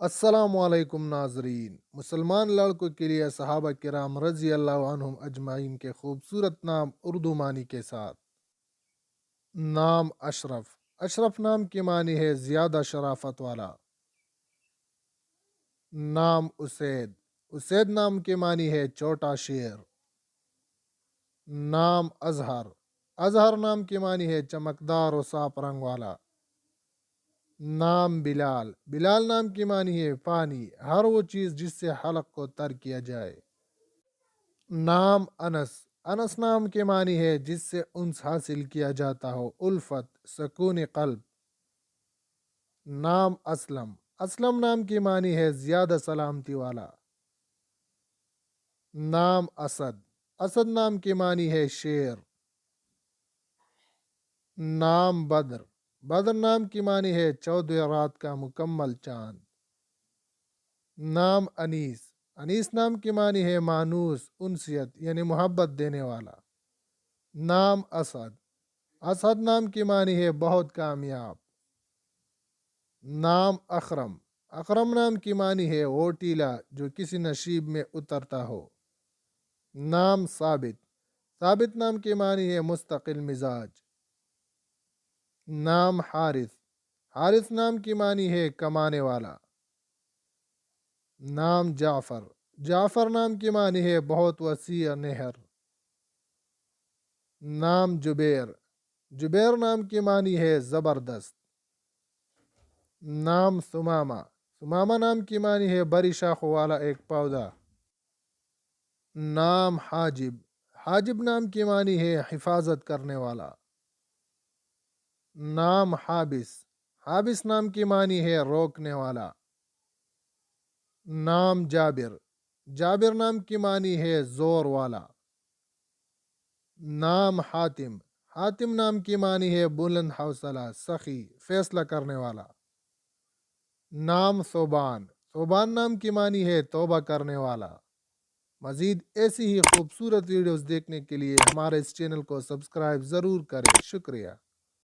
السلام علیکم ناظرین، مسلمان لڑکوں کے لیے صحابہ کرام رضی اللہ عنہم اجمعین کے خوبصورت نام اردو معنی کے ساتھ۔ نام اشرف، اشرف نام کی معنی ہے زیادہ شرافت والا۔ نام اسید، اسید نام کی معنی ہے چھوٹا شیر۔ نام اظہر، اظہر نام کی معنی ہے چمکدار و صاف رنگ والا۔ نام بلال، بلال نام کی معنی ہے پانی، ہر وہ چیز جس سے حلق کو تر کیا جائے۔ نام انس، انس نام کی معنی ہے جس سے انس حاصل کیا جاتا ہو، الفت، سکون قلب۔ نام اسلم، اسلم نام کی معنی ہے زیادہ سلامتی والا۔ نام اسد، اسد نام کی معنی ہے شیر۔ نام بدر، بدر نام کی معنی ہے 14 رات کا مکمل چاند۔ نام انیس، انیس نام کی معنی ہے مانوس، انسیت یعنی محبت دینے والا۔ نام اسد، اسد نام کی معنی ہے بہت کامیاب۔ نام اکرم، اکرم نام کی معنی ہے وہ ٹیلا جو کسی نشیب میں اترتا ہو۔ نام ثابت، ثابت نام کی معنی ہے مستقل مزاج۔ نام حارث، حارث نام کی معنی ہے کمانے والا۔ نام جعفر، جعفر نام کی معنی ہے بہت وسیع نہر۔ نام جبیر، جبیر نام کی معنی ہے زبردست۔ نام ثمامہ، ثمامہ نام کی معنی ہے بڑی شاخوں والا ایک پودا۔ نام حاجب، حاجب نام کی معنی ہے حفاظت کرنے والا۔ نام حابس، حابس نام کی معنی ہے روکنے والا۔ نام جابر، جابر نام کی معنی ہے زور والا۔ نام حاتم، حاتم نام کی معنی ہے بلند حوصلہ، سخی، فیصلہ کرنے والا۔ نام ثوبان، ثوبان نام کی معنی ہے توبہ کرنے والا۔ مزید ایسی ہی خوبصورت ویڈیوز دیکھنے کے لیے ہمارے اس چینل کو سبسکرائب ضرور کریں۔ شکریہ۔